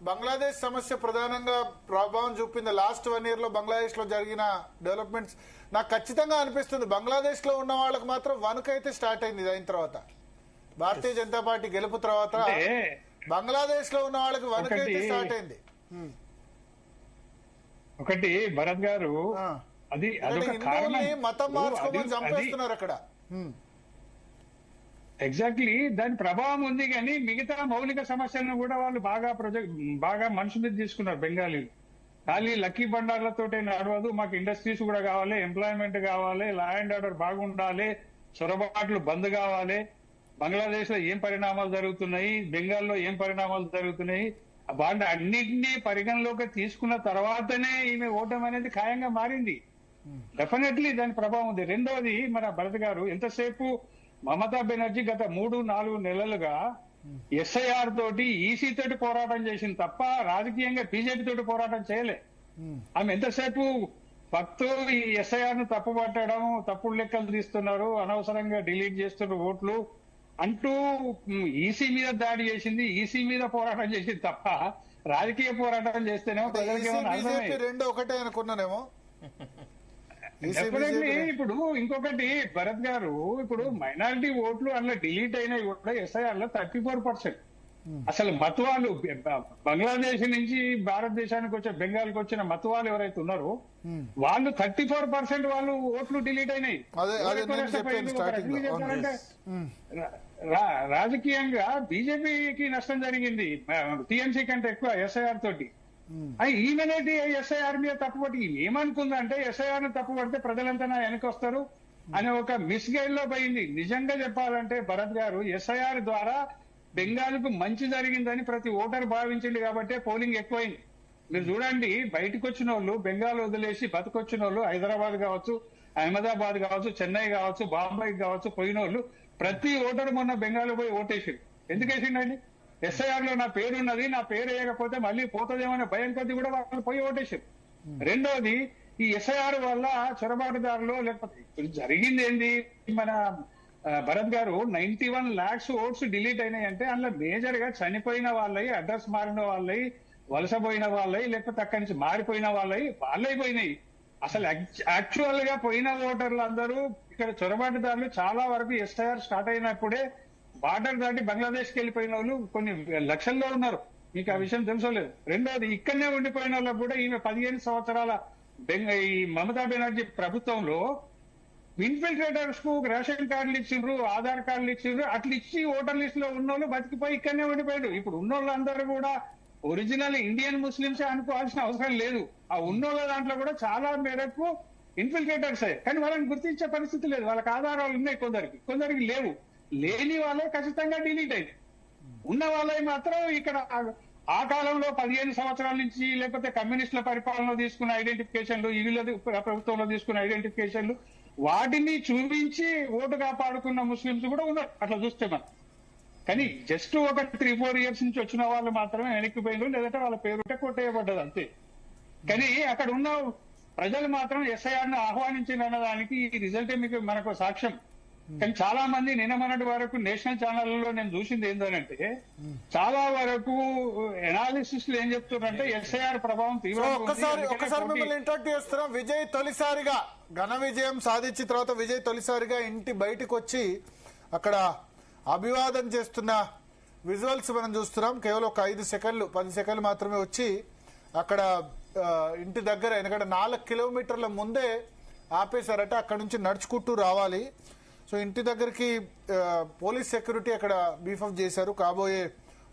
బంగ్లాదేశ్ సమస్య ప్రధానంగా ప్రభావం చూపింది. లాస్ట్ 1 year లో బంగ్లాదేశ్ లో జరిగిన డెవలప్మెంట్స్ నాకు ఖచ్చితంగా అనిపిస్తుంది. బంగ్లాదేశ్ లో ఉన్న వాళ్ళకి మాత్రం వణుకైతే స్టార్ట్ అయింది. అయిన తర్వాత భారతీయ జనతా పార్టీ గెలుపు తర్వాత బంగ్లాదేశ్ లో ఉన్న వాళ్ళకి వణుకైతే స్టార్ట్ అయింది. ఒకటి భరత్ గారు, అది మతం మార్చుకోమని చంపేస్తున్నారు అక్కడ. ఎగ్జాక్ట్లీ దాని ప్రభావం ఉంది, కానీ మిగతా మౌలిక సమస్యలను కూడా వాళ్ళు బాగా మనసు మీద తీసుకున్నారు బెంగాలీలు. ఖాళీ లక్కీ బండార్లతోటే నడవదు, మాకు ఇండస్ట్రీస్ కూడా కావాలి, ఎంప్లాయ్మెంట్ కావాలి, లా అండ్ ఆర్డర్ బాగుండాలి, చొరబాట్లు బంద్ కావాలి, బంగ్లాదేశ్ లో ఏం పరిణామాలు జరుగుతున్నాయి, బెంగాల్లో ఏం పరిణామాలు జరుగుతున్నాయి, వాళ్ళు అన్నింటినీ పరిగణలోకి తీసుకున్న తర్వాతనే ఈమె ఓటమి అనేది ఖాయంగా మారింది. డెఫినెట్లీ దాని ప్రభావం ఉంది. రెండోది, మన భరత్ గారు, ఎంతసేపు మమతా బెనర్జీ గత 3-4 నెలలుగా ఎస్ఐఆర్ తోటి ఈసీ తోటి పోరాటం చేసింది తప్ప రాజకీయంగా బీజేపీ తోటి పోరాటం చేయలే. ఆమె ఎంతసేపు భక్తు ఈ ఎస్ఐఆర్ ను తప్పు పట్టడం, తప్పుడు లెక్కలు తీస్తున్నారు, అనవసరంగా డిలీట్ చేస్తున్నారు ఓట్లు అంటూ ఈసీ మీద దాడి చేసింది, ఈసీ మీద పోరాటం చేసింది తప్ప రాజకీయ పోరాటం చేస్తేనేమో ప్రజలకి ఏమైనా అర్థమైంది. రెండు ఒకటే అనుకున్నానేమో. డెఫినెట్లీ. ఇప్పుడు ఇంకొకటి భరత్ గారు, ఇప్పుడు మైనారిటీ ఓట్లు అందులో డిలీట్ అయినాయి కూడా ఎస్ఐఆర్ లో 34%. అసలు మత్వాలు బంగ్లాదేశ్ నుంచి భారతదేశానికి వచ్చే బెంగాల్కి వచ్చిన మత్వాలు ఎవరైతే ఉన్నారో వాళ్ళు 34% వాళ్ళు ఓట్లు డిలీట్ అయినాయి. రాజకీయంగా బీజేపీకి నష్టం జరిగింది టీఎంసీ కంటే ఎక్కువ ఎస్ఐఆర్ తోటి. ఈమెనేది ఎస్ఐఆర్ మీద తప్పుపట్టి ఏమనుకుందంటే ఎస్ఐఆర్ ను తప్పుపడితే ప్రజలంతా వెనకొస్తారు అనే ఒక మిస్గైడ్ లో పోయింది. నిజంగా చెప్పాలంటే భరత్ గారు, ఎస్ఐఆర్ ద్వారా బెంగాల్కు మంచి జరిగిందని ప్రతి ఓటర్ భావించింది కాబట్టి పోలింగ్ ఎక్కువైంది. మీరు చూడండి, బయటకు వచ్చిన వాళ్ళు బెంగాల్ వదిలేసి బతుకొచ్చిన వాళ్ళు హైదరాబాద్ కావచ్చు, అహ్మదాబాద్ కావచ్చు, చెన్నై కావచ్చు, బాంబే కావచ్చు పోయిన వాళ్ళు ప్రతి ఓటర్ మొన్న బెంగాల్ పోయి ఓటేసిండు. ఎందుకు వేసిండండి? ఎస్ఐఆర్ లో నా పేరు ఉన్నది, నా పేరు వేయకపోతే మళ్ళీ పోతుందేమనే భయం కొద్ది కూడా వాళ్ళు పోయి ఓటేసారు. రెండోది, ఈ ఎస్ఐఆర్ వల్ల చొరబాటుదారులు లేకపోతే జరిగింది ఏంది, మన భరత్ గారు 91 lakhs ఓట్స్ డిలీట్ అయినాయి అంటే అందులో మేజర్ గా చనిపోయిన వాళ్ళవి, అడ్రస్ మారిన వాళ్ళవి, వలసపోయిన వాళ్ళవి, లేకపోతే అక్కడి నుంచి మారిపోయిన వాళ్ళవి పోయినాయి. అసలు యాక్చువల్ గా పోయిన ఓటర్లు అందరూ ఇక్కడ చొరబాటుదారులు చాలా వరకు ఎస్ఐఆర్ స్టార్ట్ అయినప్పుడే బార్డర్ దాటి బంగ్లాదేశ్కి వెళ్ళిపోయిన వాళ్ళు కొన్ని లక్షల్లో ఉన్నారు. మీకు ఆ విషయం తెలుసోలేదు. రెండోది, ఇక్కడనే ఉండిపోయిన వాళ్ళకు కూడా ఈమె 15 సంవత్సరాల ఈ మమతా బెనర్జీ ప్రభుత్వంలో ఇన్ఫిల్ట్రేటర్స్ కు రేషన్ కార్డులు ఇచ్చిండ్రు, ఆధార్ కార్డులు ఇచ్చిండ్రు, అట్లా ఇచ్చి ఓటర్ లిస్ట్ లో ఉన్నోళ్ళు బతికిపోయి ఇక్కడనే ఉండిపోయాడు. ఇప్పుడు ఉన్నోళ్ళందరూ కూడా ఒరిజినల్ ఇండియన్ ముస్లింసే అనుకోవాల్సిన అవసరం లేదు. ఆ ఉన్నోళ్ళ దాంట్లో కూడా చాలా మేరకు ఇన్ఫిల్ట్రేటర్సే, కానీ వాళ్ళని గుర్తించే పరిస్థితి లేదు. వాళ్ళకి ఆధారాలు ఉన్నాయి, కొందరికి లేవు. లేని వాళ్ళే ఖచ్చితంగా డిలీట్ అయింది. ఉన్న వాళ్ళవి మాత్రం ఇక్కడ ఆ కాలంలో 15 సంవత్సరాల నుంచి లేకపోతే కమ్యూనిస్టుల పరిపాలనలో తీసుకున్న ఐడెంటిఫికేషన్లు, వీళ్ళ ప్రభుత్వంలో తీసుకున్న ఐడెంటిఫికేషన్లు, వాటిని చూపించి ఓటు కాపాడుకున్న ముస్లింస్ కూడా ఉన్నారు అట్లా చూస్తే మనం. కానీ జస్ట్ ఒక 3-4 years నుంచి వచ్చిన వాళ్ళు మాత్రమే వెనక్కిపోయినారు, లేదంటే వాళ్ళ పేరుంటే కొట్టేయబడ్డది అంతే. కానీ అక్కడ ఉన్న ప్రజలు మాత్రం ఎస్ఐఆర్ ను ఆహ్వానించిన దానికి ఈ రిజల్టే మనకు సాక్ష్యం. కానీ చాలా మంది నిన్న మొన్నటి వరకు నేషనల్ ఛానళ్లలో నేను చూసింది ఏంటంటే చాలా వరకు ఎనాలిసిస్ ఏం చెప్తున్నారంటే ఎస్ఐఆర్ ప్రభావం తీవ్రంగా. ఒక్కసారి మిమ్మల్ని ఇంటరాక్ట్ చేస్తున్నాం. విజయ్ తొలిసారిగా ఘన విజయం సాధించిన తర్వాత విజయ్ తొలిసారిగా ఇంటి బయటకు వచ్చి అక్కడ అభివాదం చేస్తున్న విజువల్స్ మనం చూస్తున్నాం. కేవలం ఒక 5 సెకండ్లు 10 సెకండ్లు మాత్రమే వచ్చి అక్కడ ఇంటి దగ్గర, ఎందుకంటే 4 కిలోమీటర్ల ముందే ఆపేశారట. అక్కడ నుంచి నడుచుకుంటూ రావాలి. సో ఇంటి దగ్గరికి పోలీస్ సెక్యూరిటీ అక్కడ బీఫ్ చేశారు. కాబోయే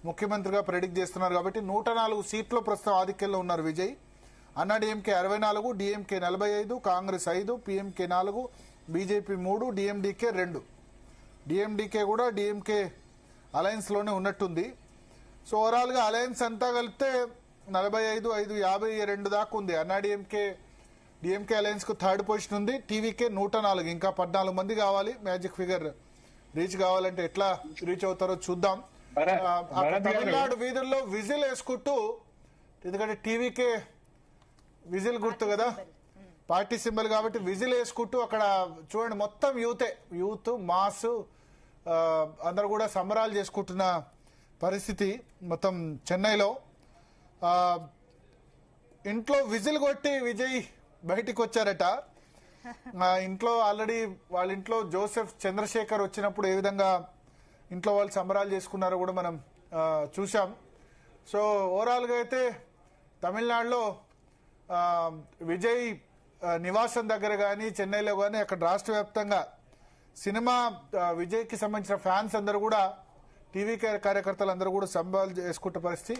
ముఖ్యమంత్రిగా ప్రెడిక్ట్ చేస్తున్నారు కాబట్టి 104 సీట్లో ప్రస్తుతం ఆధిక్యంలో ఉన్నారు విజయ్. అన్నా DMK 64, DMK 45, Congress 5, PMK 4, BJP 3, DMDK 2. DMDK కూడా డిఎంకే అలయన్స్ లోనే ఉన్నట్టుంది. సో ఓవరాల్ గా అలయన్స్ అంతా కలిపితే 45, 5, 52 దాకా ఉంది. అన్నా డిఎంకే అలయన్స్ కు 3rd పొజిషన్ ఉంది. టీవీకే 104, ఇంకా 14 మంది కావాలి మ్యాజిక్ ఫిగర్ రీచ్ కావాలంటే. ఎట్లా రీచ్ అవుతారో చూద్దాం. తమిళనాడు వీధుల్లో విజిల్ వేసుకుంటూ, ఎందుకంటే టీవీకే విజిల్ గుర్తు కదా, పార్టీ సింబల్ కాబట్టి విజిల్ వేసుకుంటూ అక్కడ చూడండి మొత్తం యూత్ మాస్ అందరు కూడా సంబరాలు చేసుకుంటున్న పరిస్థితి మొత్తం చెన్నైలో. ఇంట్లో విజిల్ కొట్టి విజయ్ బయటికి వచ్చారట. ఇంట్లో ఆల్రెడీ వాళ్ళ ఇంట్లో జోసెఫ్ చంద్రశేఖర్ వచ్చినప్పుడు ఏ విధంగా ఇంట్లో వాళ్ళు సంబరాలు చేసుకున్నారో కూడా మనం చూసాం. సో ఓవరాల్గా అయితే తమిళనాడులో విజయ్ నివాసం దగ్గర కానీ చెన్నైలో కానీ అక్కడ రాష్ట్ర వ్యాప్తంగా సినిమా విజయ్కి సంబంధించిన ఫ్యాన్స్ అందరూ కూడా టీవీ కార్యకర్తలు అందరూ కూడా సంబరాలు చేసుకుంటే పరిస్థితి.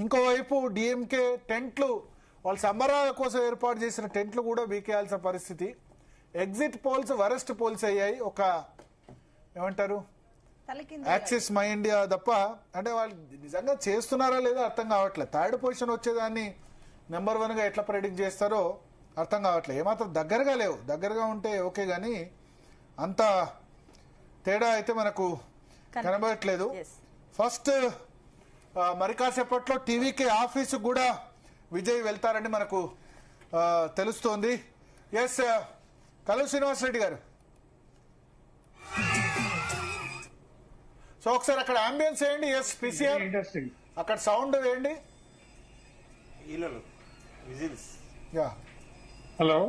ఇంకోవైపు డిఎంకే టెంట్లు వాళ్ళు సంబరాల కోసం ఏర్పాటు చేసిన టెంట్లు కూడా బీకేయాల్సిన పరిస్థితి. ఎగ్జిట్ పోల్స్ వరెస్ట్ పోల్స్ అయ్యాయి. ఒక ఏమంటారు యాక్సిస్ మై ఇండియా తప్ప, అంటే వాళ్ళు నిజంగా చేస్తున్నారా లేదా అర్థం కావట్లేదు. థర్డ్ పొజిషన్ వచ్చేదాన్ని నెంబర్ 1గా ఎట్లా ప్రెడిక్ట్ చేస్తారో అర్థం కావట్లేదు. ఏమాత్రం దగ్గరగా లేవు. దగ్గరగా ఉంటే ఓకే, కానీ అంత తేడా అయితే మనకు కనబడట్లేదు. ఫస్ట్ మరి కాసేపట్లో టీవీకే ఆఫీసు కూడా విజయ్ వెళ్తారని మనకు తెలుస్తోంది. ఎస్ కలు శ్రీనివాస్ రెడ్డి గారు, సో ఒకసారి అక్కడ అంబియన్స్ వేయండి. ఎస్ పిసిఆర్ ఇంట్రెస్టింగ్, అక్కడ సౌండ్ వేయండి. Yeah hello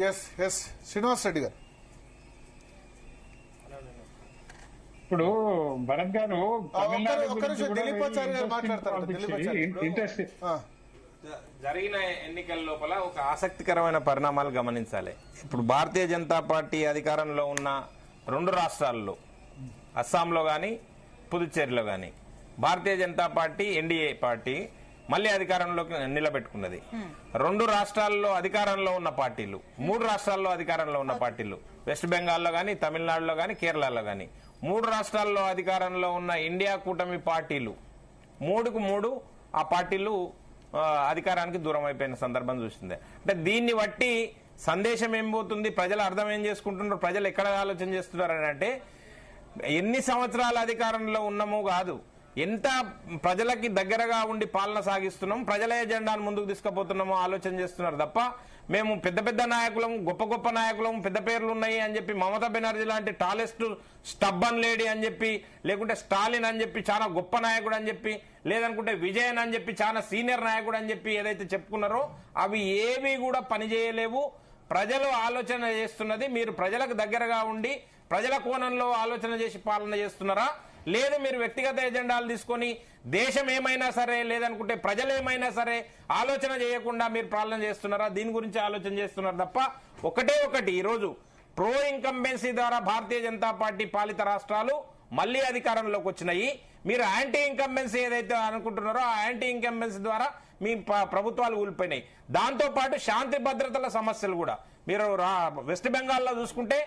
S S Srinivas Reddy garu. ఇప్పుడు భరత్ గారు ఒక్క నిమిషం దిలీపాచారి గారు మాట్లాడతారు. ఇంట్రెస్టింగ్ జరిగిన ఎన్నికల లోపల ఒక ఆసక్తికరమైన పరిణామాలు గమనించాలి. ఇప్పుడు భారతీయ జనతా పార్టీ అధికారంలో ఉన్న 2 రాష్ట్రాల్లో, అస్సాంలో కానీ పుదుచ్చేరిలో కానీ, Bharatiya Janata party NDA party మళ్ళీ అధికారంలోకి నిలబెట్టుకున్నది. 2 రాష్ట్రాల్లో అధికారంలో ఉన్న పార్టీలు, 3 రాష్ట్రాల్లో అధికారంలో ఉన్న పార్టీలు, వెస్ట్ బెంగాల్లో కానీ, తమిళనాడులో కానీ, కేరళలో కానీ, 3 రాష్ట్రాల్లో అధికారంలో ఉన్న ఇండియా కూటమి పార్టీలు 3కు 3 ఆ పార్టీలు అధికారానికి దూరం అయిపోయిన సందర్భం చూసింది. అంటే దీన్ని బట్టి సందేశం ఏం పోతుంది, ప్రజలు అర్థం ఏం చేసుకుంటున్నారు, ప్రజలు ఎక్కడ ఆలోచన చేస్తున్నారు అని అంటే, ఎన్ని సంవత్సరాల అధికారంలో ఉన్నామో కాదు, ఎంత ప్రజలకి దగ్గరగా ఉండి పాలన సాగిస్తున్నాం, ప్రజల ఎజెండాను ముందుకు తీసుకుపోతున్నామో ఆలోచన చేస్తున్నారు తప్ప, మేము పెద్ద పెద్ద నాయకులం, గొప్ప గొప్ప నాయకులం, పెద్ద పేర్లు ఉన్నాయి అని చెప్పి, మమతా బెనర్జీ లాంటి టాలెస్ట్ స్టబ్బన్ లేడీ అని చెప్పి, లేకుంటే స్టాలిన్ అని చెప్పి చాలా గొప్ప నాయకుడు అని చెప్పి, లేదనుకుంటే విజయన్ అని చెప్పి చాలా సీనియర్ నాయకుడు అని చెప్పి ఏదైతే చెప్పుకున్నారో అవి ఏవి కూడా పనిచేయలేవు. ప్రజలు ఆలోచన చేస్తున్నది, మీరు ప్రజలకు దగ్గరగా ఉండి ప్రజల కోణంలో ఆలోచన చేసి పాలన చేస్తున్నారా, లేదు మీరు వ్యక్తిగత ఎజెండాలు తీసుకొని దేశం ఏమైనా సరే, లేదనుకుంటే ప్రజలు ఏమైనా సరే ఆలోచన చేయకుండా మీరు పాలన చేస్తున్నారా, దీని గురించి ఆలోచన చేస్తున్నారు తప్ప ఒకటే ఒకటి. ఈరోజు ప్రో ఇన్కంబెన్సీ ద్వారా భారతీయ జనతా పార్టీ పాలిత రాష్ట్రాలు మళ్లీ అధికారంలోకి వచ్చినాయి. మీరు యాంటీ ఇన్కంబెన్సీ ఏదైతే అనుకుంటున్నారో ఆ యాంటీ ఇన్కంబెన్సీ ద్వారా మీ ప్రభుత్వాలు కూలిపోయినాయి. దాంతో పాటు శాంతి భద్రతల సమస్యలు కూడా మీరు వెస్ట్ బెంగాల్లో చూసుకుంటే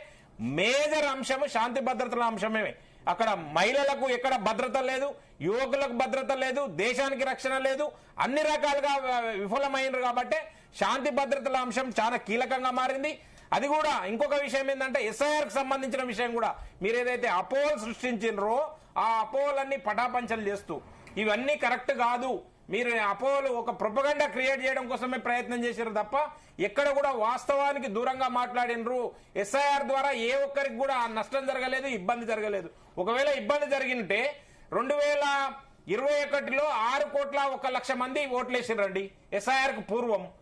మేజర్ అంశము శాంతి భద్రతల అంశమే. అక్కడ మహిళలకు ఎక్కడ భద్రత లేదు, యువకులకు భద్రత లేదు, దేశానికి రక్షణ లేదు, అన్ని రకాలుగా విఫలమైనరు. కాబట్టి శాంతి భద్రతల అంశం చాలా కీలకంగా మారింది. అది కూడా ఇంకొక విషయం ఏంటంటే, ఎస్ఐఆర్ కి సంబంధించిన విషయం కూడా మీరు ఏదైతే అపోహలు సృష్టించినరో ఆ అపోహలన్నీ పటాపంచలు చేస్తూ ఇవన్నీ కరెక్ట్ కాదు, మీరు అపోహలు ఒక ప్రొపగండా క్రియేట్ చేయడం కోసమే ప్రయత్నం చేశారు తప్ప ఎక్కడ కూడా వాస్తవానికి దూరంగా మాట్లాడినరు. ఎస్ఐఆర్ ద్వారా ఏ ఒక్కరికి కూడా నష్టం జరగలేదు, ఇబ్బంది జరగలేదు. ఒకవేళ ఇబ్బంది జరిగింటే 2021లో 6,01,00,000 మంది ఓట్లేసారండి ఎస్ఐఆర్ కు పూర్వం.